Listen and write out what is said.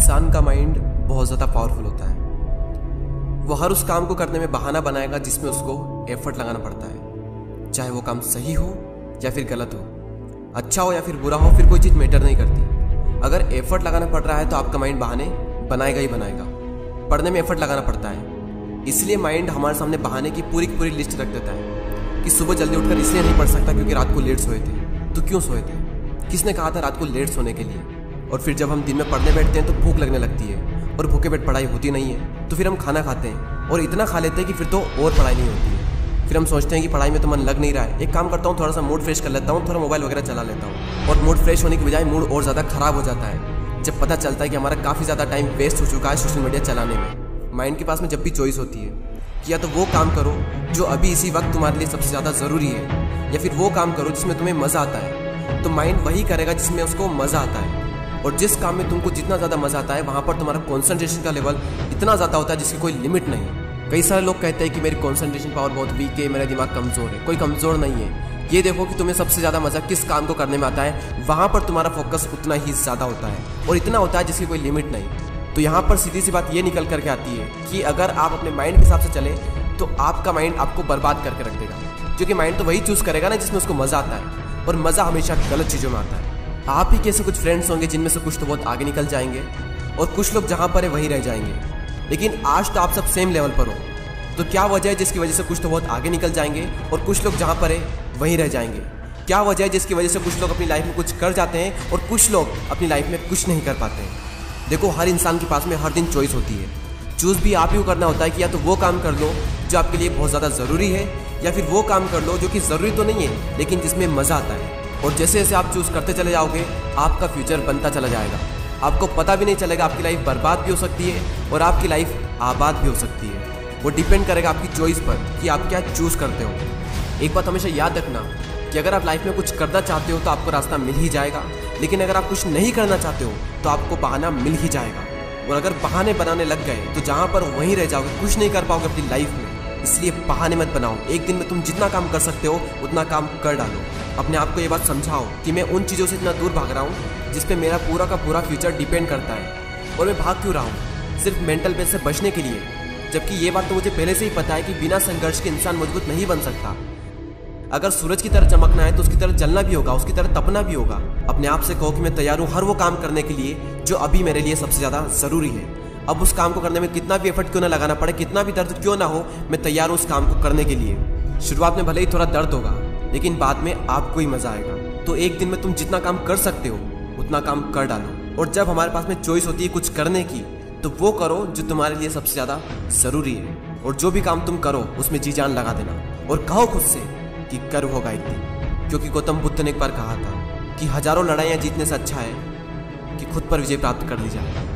इंसान का माइंड बहुत ज़्यादा पावरफुल होता है। वो हर उस काम को करने में बहाना बनाएगा जिसमें उसको एफर्ट लगाना पड़ता है, चाहे वो काम सही हो या फिर गलत हो, अच्छा हो या फिर बुरा हो, फिर कोई चीज़ मैटर नहीं करती। अगर एफर्ट लगाना पड़ रहा है तो आपका माइंड बहाने बनाएगा ही बनाएगा। पढ़ने में एफर्ट लगाना पड़ता है, इसलिए माइंड हमारे सामने बहाने की पूरी लिस्ट रख देता है कि सुबह जल्दी उठकर इसलिए नहीं पढ़ सकता क्योंकि रात को लेट सोए थे। तो क्यों सोए थे? किसने कहा था रात को लेट सोने के लिए? और फिर जब हम दिन में पढ़ने बैठते हैं तो भूख लगने लगती है और भूखे पेट पढ़ाई होती नहीं है, तो फिर हम खाना खाते हैं और इतना खा लेते हैं कि फिर तो और पढ़ाई नहीं होती है। फिर हम सोचते हैं कि पढ़ाई में तो मन लग नहीं रहा है, एक काम करता हूँ, थोड़ा सा मूड फ्रेश कर लेता हूँ, थोड़ा मोबाइल वगैरह चला लेता हूँ। और मूड फ्रेश होने की बजाय मूड और ज़्यादा खराब हो जाता है जब पता चलता है कि हमारा काफ़ी ज़्यादा टाइम वेस्ट हो चुका है सोशल मीडिया चलाने में। माइंड के पास में जब भी चॉइस होती है कि या तो वो काम करो जो अभी इसी वक्त तुम्हारे लिए सबसे ज़्यादा ज़रूरी है, या फिर वो काम करो जिसमें तुम्हें मज़ा आता है, तो माइंड वही करेगा जिसमें उसको मज़ा आता है। और जिस काम में तुमको जितना ज़्यादा मज़ा आता है वहाँ पर तुम्हारा कॉन्सेंट्रेशन का लेवल इतना ज़्यादा होता है जिसकी कोई लिमिट नहीं। कई सारे लोग कहते हैं कि मेरी कॉन्सेंट्रेशन पावर बहुत वीक है, मेरा दिमाग कमज़ोर है। कोई कमज़ोर नहीं है। ये देखो कि तुम्हें सबसे ज़्यादा मज़ा किस काम को करने में आता है, वहाँ पर तुम्हारा फोकस उतना ही ज़्यादा होता है और इतना होता है जिसकी कोई लिमिट नहीं। तो यहाँ पर सीधी सी बात ये निकल करके आती है कि अगर आप अपने माइंड के हिसाब से चले तो आपका माइंड आपको बर्बाद करके रख देगा, क्योंकि माइंड तो वही चूज़ करेगा ना जिसमें उसको मज़ा आता है, और मज़ा हमेशा गलत चीज़ों में आता है। आप ही कैसे कुछ फ्रेंड्स होंगे जिनमें से कुछ तो बहुत आगे निकल जाएंगे और कुछ लोग जहाँ पर है वहीं रह जाएंगे। लेकिन आज तो आप सब सेम लेवल पर हो, तो क्या वजह है जिसकी वजह से कुछ तो बहुत आगे निकल जाएंगे और कुछ लोग जहाँ पर है वहीं रह जाएंगे? क्या वजह है जिसकी वजह से कुछ लोग अपनी लाइफ में कुछ कर जाते हैं और कुछ लोग अपनी लाइफ में कुछ नहीं कर पाते हैं? देखो, हर इंसान के पास में हर दिन चॉइस होती है। चूज़ भी आप ही को करना होता है कि या तो वो काम कर लो जो आपके लिए बहुत ज़्यादा ज़रूरी है, या फिर वो काम कर लो जो कि ज़रूरी तो नहीं है लेकिन जिसमें मज़ा आता है। और जैसे जैसे आप चूज़ करते चले जाओगे आपका फ्यूचर बनता चला जाएगा। आपको पता भी नहीं चलेगा, आपकी लाइफ बर्बाद भी हो सकती है और आपकी लाइफ आबाद भी हो सकती है। वो डिपेंड करेगा आपकी चॉइस पर कि आप क्या चूज़ करते हो। एक बात हमेशा याद रखना कि अगर आप लाइफ में कुछ करना चाहते हो तो आपको रास्ता मिल ही जाएगा, लेकिन अगर आप कुछ नहीं करना चाहते हो तो आपको बहाना मिल ही जाएगा। और अगर बहाने बनाने लग गए तो जहाँ पर वहीं रह जाओगे, कुछ नहीं कर पाओगे अपनी लाइफ में। इसलिए बहाने मत बनाओ। एक दिन में तुम जितना काम कर सकते हो उतना काम कर डालो। अपने आप को ये बात समझाओ कि मैं उन चीज़ों से इतना दूर भाग रहा हूँ जिस पे मेरा पूरा का पूरा फ्यूचर डिपेंड करता है, और मैं भाग क्यों रहा हूँ? सिर्फ मेंटल पेस से बचने के लिए। जबकि ये बात तो मुझे पहले से ही पता है कि बिना संघर्ष के इंसान मजबूत नहीं बन सकता। अगर सूरज की तरह चमकना है तो उसकी तरह जलना भी होगा, उसकी तरह तपना भी होगा। अपने आप से कहो कि मैं तैयार हूँ हर वो काम करने के लिए जो अभी मेरे लिए सबसे ज़्यादा ज़रूरी है। अब उस काम को करने में कितना भी एफर्ट क्यों ना लगाना पड़े, कितना भी दर्द क्यों ना हो, मैं तैयार हूँ उस काम को करने के लिए। शुरुआत में भले ही थोड़ा दर्द होगा लेकिन बाद में आपको ही मज़ा आएगा। तो एक दिन में तुम जितना काम कर सकते हो उतना काम कर डालो। और जब हमारे पास में चॉइस होती है कुछ करने की, तो वो करो जो तुम्हारे लिए सबसे ज़्यादा ज़रूरी है। और जो भी काम तुम करो उसमें जी जान लगा देना और कहो खुद से कि कर होगा एक दिन। क्योंकि गौतम बुद्ध ने एक बार कहा था कि हजारों लड़ाइयाँ जीतने से अच्छा है कि खुद पर विजय प्राप्त कर ली जाए।